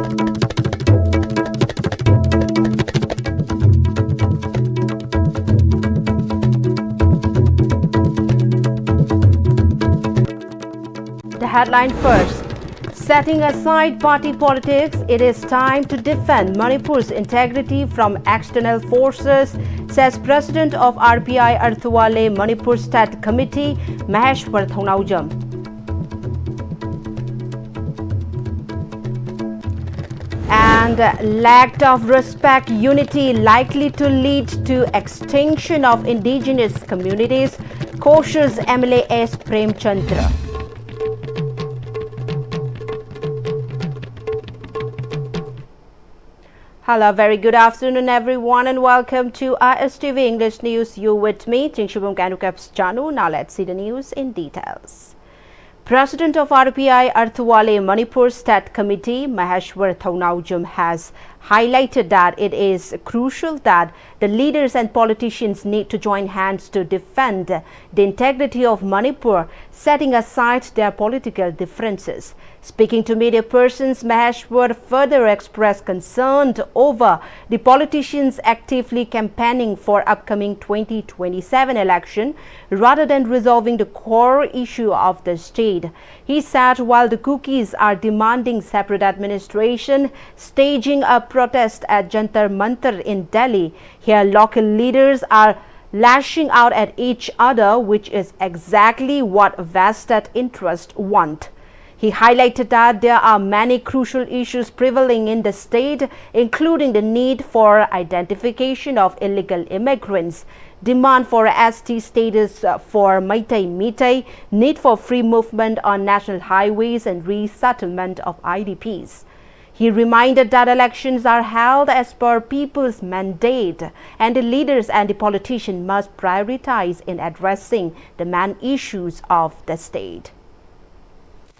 The headline first. Setting aside party politics, it is time to defend Manipur's integrity from external forces, says President of RPI Arthwale Manipur State Committee, Maheshwar Thongnaujam. And lack of respect, unity likely to lead to extinction of indigenous communities, cautious MLA S. Premchandra. Hello, very good afternoon everyone and welcome to Pm-Istv English News. You with me, Chingshubum Kanukaps Janu. Now let's see the news in details. President of RPI Arthwale Manipur State Committee, Maheshwar Thongnaujam, has highlighted that it is crucial that the leaders and politicians need to join hands to defend the integrity of Manipur, setting aside their political differences. Speaking to media persons, Maheshwar further expressed concern over the politicians actively campaigning for upcoming 2027 election rather than resolving the core issue of the state. He said while the cookies are demanding separate administration, staging a protest at Jantar Mantar in Delhi, here local leaders are lashing out at each other, which is exactly what vested interests want. He highlighted that there are many crucial issues prevailing in the state, including the need for identification of illegal immigrants, demand for ST status for Meitei, need for free movement on national highways and resettlement of IDPs. He reminded that elections are held as per people's mandate and the leaders and the politicians must prioritize in addressing the main issues of the state.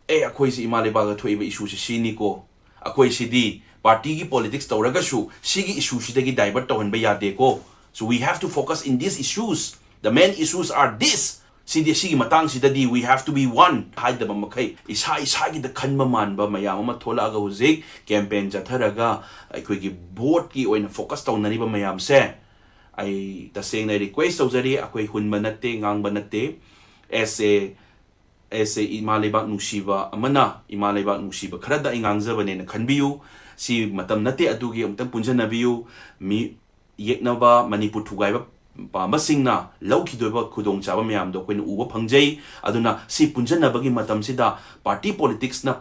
Akwai si imalibaga thoiba issue si sini ko akwai si di party ki politics tawraga shu sigi issue si dagi divert tawhan ba yade ko. So we have to focus in these issues. The main issues are this. Sidi sigi matang si dadi we have to be one. Haida ba makai isa gi da khanma man ba mayam ma thola aga huzik campaign jatharaga akwai ki vote ki oina focus tawnani ba mayam se ai taseng na request tawjari akwai hunma natte ngang ba natte ese imalibak nusiba amana imalibak nusiba kharada ingangjabane na khanbiyu si matam nate adugi amtang punjanabiyu mi yeknaba manipur thugaiba pamasingna laukidoba khudong chaba mayam do koin uba phangjai aduna si punjanabagi matam sida party politics na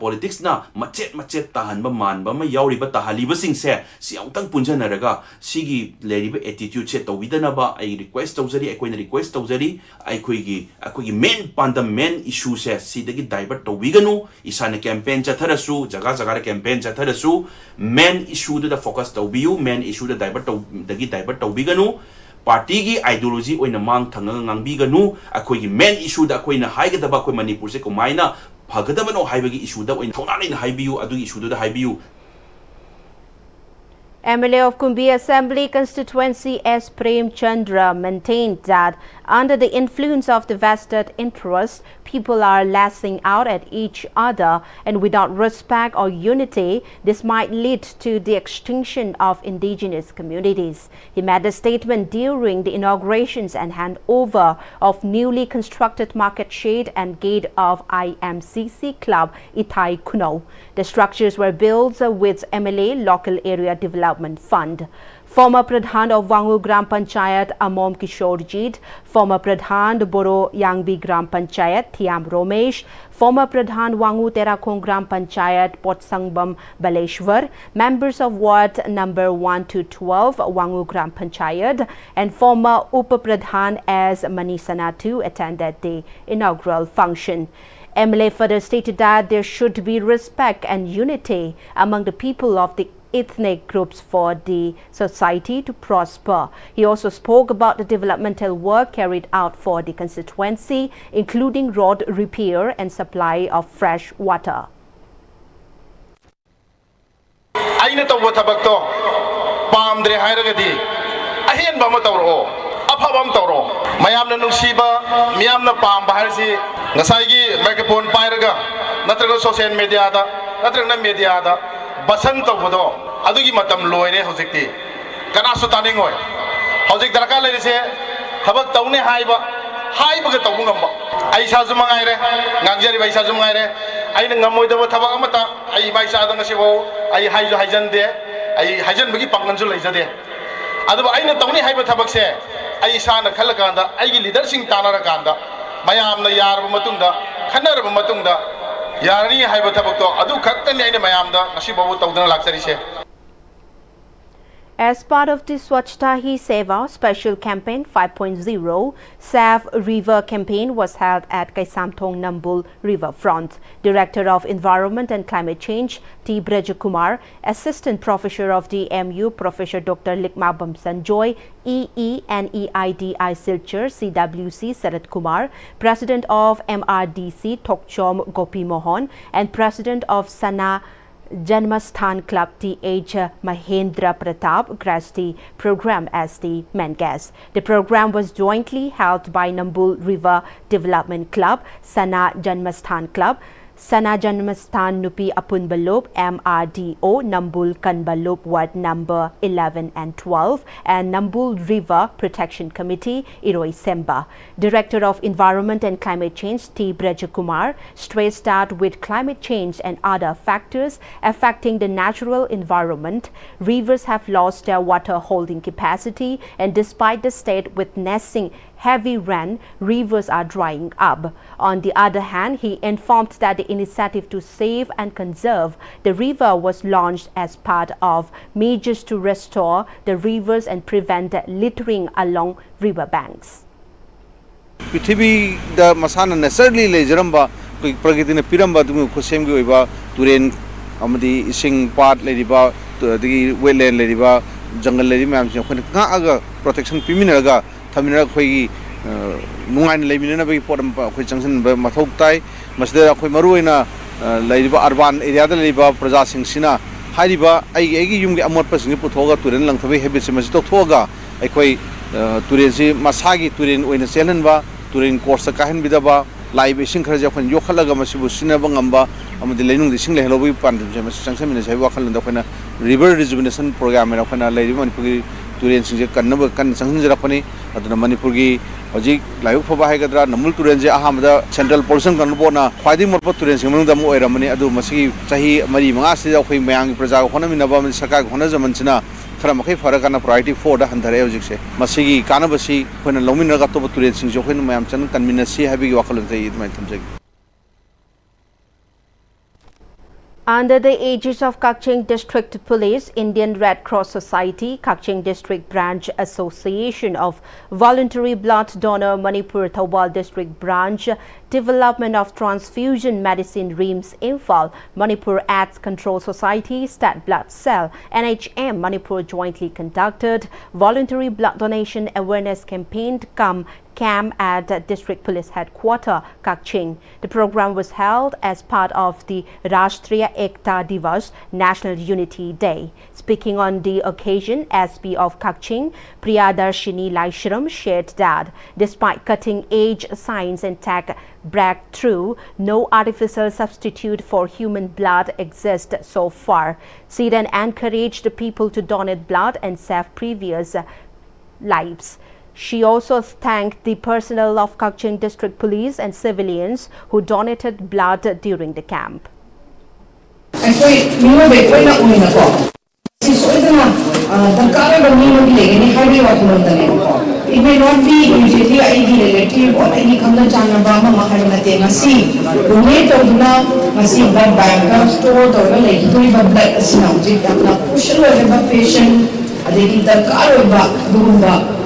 machet tahanba manba ma yauriba tahaliba singse si amtang punjanaraga sigi leriba attitude se towidanaba ai request tawjari akoina request tawjari akoigi main issue se sidagi divert towiganu isana campaign chatharasu jaga campaign chatharasu main issue da focus tawbiu main issue da divert towiganu party ki ideology oina mang thanga ngangbiganu akoigi main issue da akoina haigadaba akoi manipur se komaina phagadaba no haibagi issue da oina thona lein haibiu adu issue da haibiu. MLA of Kumbi Assembly constituency S. Premchandra maintained that under the influence of the vested interest, people are lashing out at each other and without respect or unity, this might lead to the extinction of indigenous communities. He made a statement during the inaugurations and handover of newly constructed market shade and gate of IMCC Club Itai Kuno. The structures were built with MLA Local Area Development Fund. Former Pradhan of Wangu Gram Panchayat Amom Kishorjit, former Pradhan Boro Yangbi Gram Panchayat Thiam Romesh, former Pradhan Wangu Terakong Gram Panchayat Potsangbam Baleshwar, members of Ward number 1 to 12 Wangu Gram Panchayat, and former Upa Pradhan as Manisanatu attended the inaugural function. MLA further stated that there should be respect and unity among the people of the ethnic groups for the society to prosper. He also spoke about the developmental work carried out for the constituency, including road repair and supply of fresh water. Aina tawwa thabakto pamdre hairagadi ahen bama tawro afabam tawro mayamna nungsiba miyamna pamba harsi ngasai gi microphone pairaga natraga social media da natraga media da basan tawbodo adugi matam loire hojikti kana su taningoi hojik darka lerise thabak tawne haiba ga tawbu ngamba ai sa zu mangai re ngangjari bai sa zu mangai re ai na ngamoi da thabak amata ai bai sa da ngasibo ai haiju haijan de ai haijan bagi pangan su leijade adu ai na tawni haiba thabak se ai sa na khalakanda ai gi leader sing tanara kanda mayam na yar bu matungda khanar bu matungda yarani haiba thabak to adu khattani ai na mayam da ngasibo tawdana laksari se. As part of the Swachhta Hi Seva Special Campaign 5.0, Sav River Campaign was held at Kaisamthong Nambul Riverfront. Director of Environment and Climate Change, T. Brajakumar, Assistant Professor of the MU, Professor Dr. Likmabam Sanjoy, EE and EIDI Silchar, CWC Sarat Kumar, President of MRDC Tokchom Gopi Mohan, and President of Sana Janmasthan Club T.H. Mahendra Pratap graced the program as the main guest. The program was jointly held by Nambul River Development Club, Sana Janmasthan Club, Sana Janmasthan Nupi Apun Balop, MRDO, Nambul Kanbalop Ward number 11 and 12, and Nambul River Protection Committee, Iroi Semba. Director of Environment and Climate Change, T. Brajakumar, stressed that with climate change and other factors affecting the natural environment, rivers have lost their water holding capacity, and despite the state witnessing heavy rain, rivers are drying up. On the other hand, he informed that the initiative to save and conserve the river was launched as part of measures to restore the rivers and prevent littering along river banks. Pithibi da masana necessarily lejaramba pragitina piramba tu khosemgi oiba turen amadi ising part leriba the wetland leriba jungle leri mam se khone ka aga protection piminaga thamina khoi nungain leimina ba podam khoi changsan ba mathok tai masda khoi maruina leriba urban area da leriba praja sing sina hariba ai yumgi amot pasing puthoga turen langthabi habit se mas to thoga ai khoi turen si masagi turen oina chelan ba turen course ka hen bidaba live ising khara ja khon yokhalaga masibu sina bangamba amadi leinung dising le helobi pan je mas changsan mina sai wakhal da khona river rejuvenation program era khona leriba manipuri turen sing je kannaba kan changsan jara khoni aduna manipurgi hojik layu phoba haigadra namul turen je ahamada central pollution control na khwadi morpa turen sing manung da mo eramani adu masi chahi mari manga se ja khoi mayang praja khona minaba man saka khona zaman china khara makai farakana priority 4 da handare hojik se masigi kanabasi khona lomin raga to turen sing jo khoi mayam chan convinasi habi wakal tai idmai thamjagi. Under the aegis of Kakching District Police, Indian Red Cross Society, Kakching District Branch Association of Voluntary Blood Donor Manipur Thawbal District Branch, Development of Transfusion Medicine Reams Imphal, Manipur AIDS Control Society, Stat Blood Cell, NHM Manipur jointly conducted Voluntary Blood Donation Awareness Campaign camp at District Police Headquarters, Kakching. The program was held as part of the Rashtriya Ekta Divas National Unity Day. Speaking on the occasion, SP of Kakching, Priyadarshini Laishram shared that despite cutting-edge science and tech breakthrough, no artificial substitute for human blood exists so far. She then encouraged the people to donate blood and save previous lives. She also thanked the personnel of Kakching District Police and civilians who donated blood during the camp. It may not be immediately any relative or any common channel Bama Maharanate Masi, donate or Masi blood bank, stored or like blood synoptic, push a patient, they get the car back, Dumba.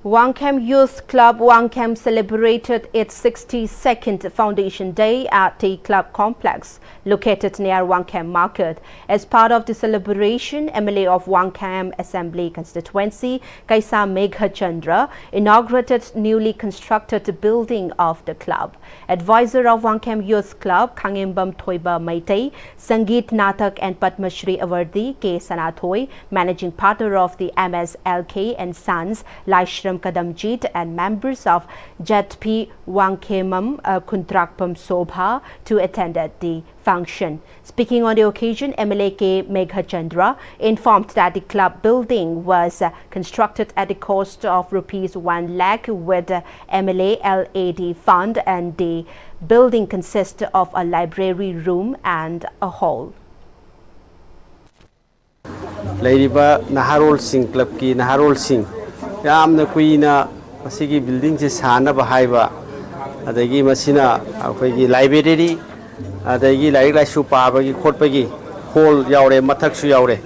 Wangkam Youth Club Wangkam celebrated its 62nd Foundation Day at the club complex located near Wangkam Market. As part of the celebration, MLA of Wangkam Assembly Constituency, Kaisa Megha Chandra, inaugurated newly constructed building of the club. Advisor of Wangkam Youth Club, Kangimbam Thoiba Maitei, Sangeet Natak and Padma Shri Awardi, K. Sanathoi, Managing Partner of the MSLK and Sons, Laishram Kadam Kadamjit and members of JP Wangkhemam Kuntrakpam Sobha to attend the function. Speaking on the occasion, MLA K. Meghachandra informed that the club building was constructed at the cost of rupees 1 lakh with MLA LAD fund, and the building consists of a library room and a hall. Lairiba Naharol Singh Club ki Naharol Singh yamna kuina masigi building se sana bahaiba adagi masina akhoi library adagi laik laisu paba gi khotpa gi hall yaure mathak su yaure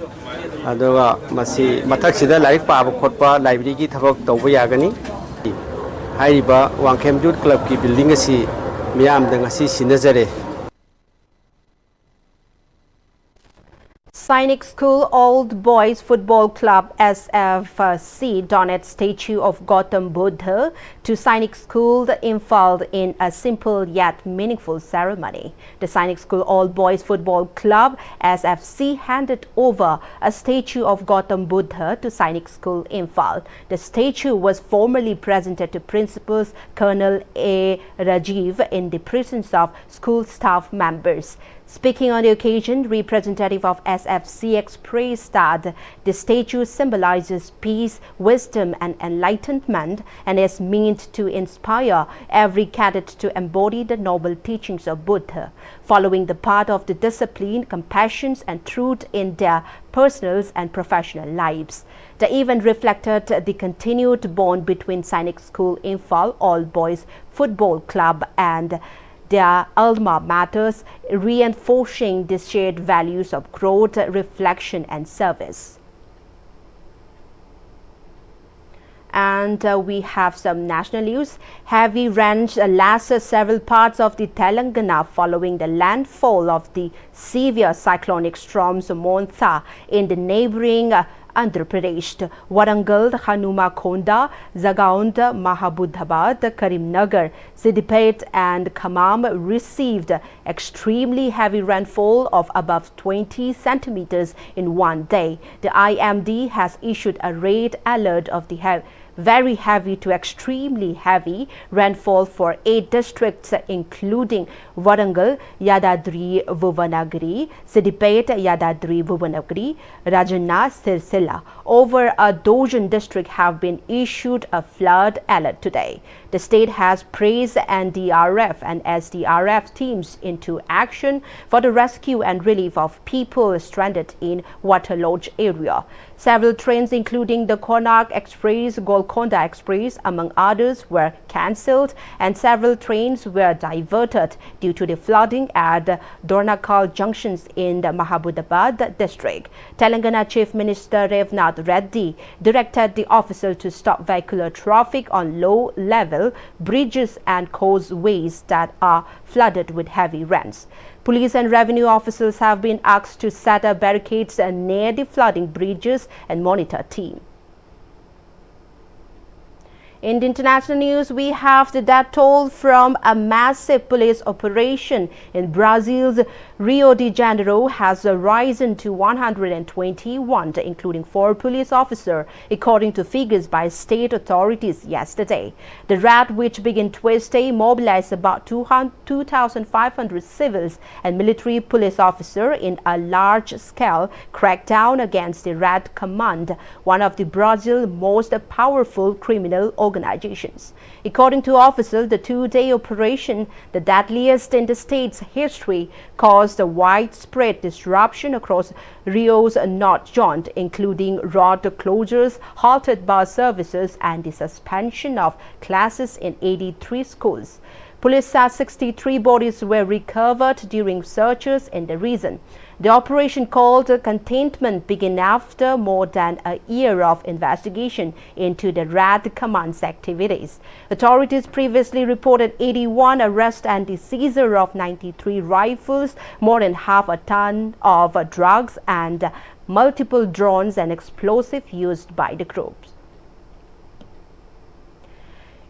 aduga masi mathak sida laik paba khotpa library gi thabak tawba yagani haiba Wangkhem Youth Club ki building asi miyam da ngasi sinajare. Sainik School Old Boys Football Club SFC donated statue of Gautam Buddha to Sainik School Imphal in a simple yet meaningful ceremony. The Sainik School Old Boys Football Club SFC handed over a statue of Gautam Buddha to Sainik School Imphal. The statue was formally presented to Principal Colonel A. Rajiv in the presence of school staff members. Speaking on the occasion, representative of SFC expressed that the statue symbolizes peace, wisdom and enlightenment and is meant to inspire every cadet to embody the noble teachings of Buddha, following the path of the discipline, compassion and truth in their personal and professional lives. The event reflected the continued bond between Sainik School Imphal All Boys Football Club and their alma maters, reinforcing the shared values of growth, reflection and service. And we have some national news. Heavy rains lasted several parts of the Telangana following the landfall of the severe cyclonic storms Montha in the neighboring Andhra Pradesh. Warangal, Hanumakonda, Zagaund, Mahabudhabad, Karimnagar, Siddipet and Khammam received extremely heavy rainfall of above 20 centimeters in one day. The IMD has issued a red alert of the very heavy to extremely heavy rainfall for 8 districts including Warangal, Yadadri, Bhuvanagiri, Siddipet, Yadadri, Bhuvanagiri, Rajanna, Sirsila. Over a dozen districts have been issued a flood alert today. The state has praised NDRF and SDRF teams into action for the rescue and relief of people stranded in waterlogged area. Several trains including the Konark Express, Golconda Express among others were cancelled and several trains were diverted due to the flooding at Dornakal junctions in the Mahabudabad district. Telangana Chief Minister Revnath Reddy directed the official to stop vehicular traffic on low-level bridges and causeways that are flooded with heavy rains. Police and revenue officials have been asked to set up barricades near the flooding bridges and monitor team. In the international news, we have the death toll from a massive police operation in Brazil's Rio de Janeiro has risen to 121, including 4 police officers, according to figures by state authorities yesterday. The rat, which began Tuesday, mobilized about 2,500 civils and military police officers in a large-scale crackdown against the Rat Command, one of the Brazil's most powerful criminal organizations. According to officials, the 2-day operation, the deadliest in the state's history, caused a widespread disruption across Rio's North Joint, including road closures, halted bus services, and the suspension of classes in 83 schools. Police said 63 bodies were recovered during searches in the region. The operation, called containment, began after more than a year of investigation into the Rat Command's activities. Authorities previously reported 81 arrests and the seizure of 93 rifles, more than half a ton of drugs, and multiple drones and explosives used by the groups.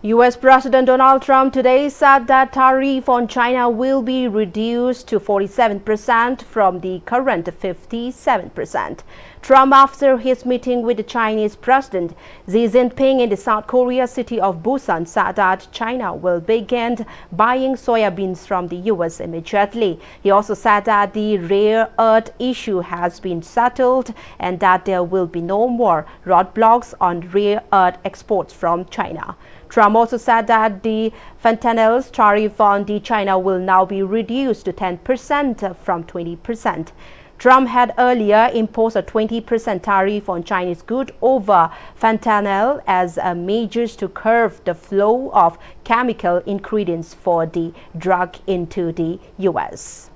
US President Donald Trump today said that tariff on China will be reduced to 47% from the current 57%. Trump, after his meeting with the Chinese President Xi Jinping in the South Korea city of Busan, said that China will begin buying soybeans from the US immediately. He also said that the rare earth issue has been settled and that there will be no more roadblocks on rare earth exports from China. Trump also said that the fentanyl's tariff on China will now be reduced to 10% from 20%. Trump had earlier imposed a 20% tariff on Chinese goods over fentanyl as measures to curb the flow of chemical ingredients for the drug into the US.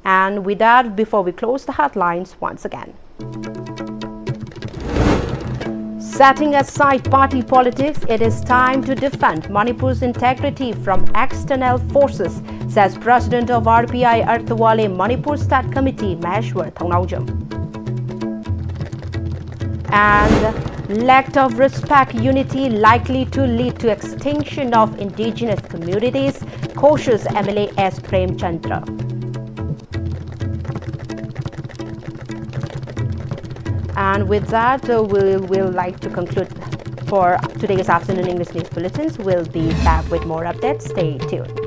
And with that, before we close the headlines once again. Setting aside party politics, it is time to defend Manipur's integrity from external forces, says President of RPI Arthawale Manipur State Committee Maheshwar Thongnaujam. And lack of respect unity likely to lead to extinction of indigenous communities, cautious MLA S. Prem Chandra. And with that, we'll like to conclude for today's afternoon English News Bulletins. We'll be back with more updates. Stay tuned.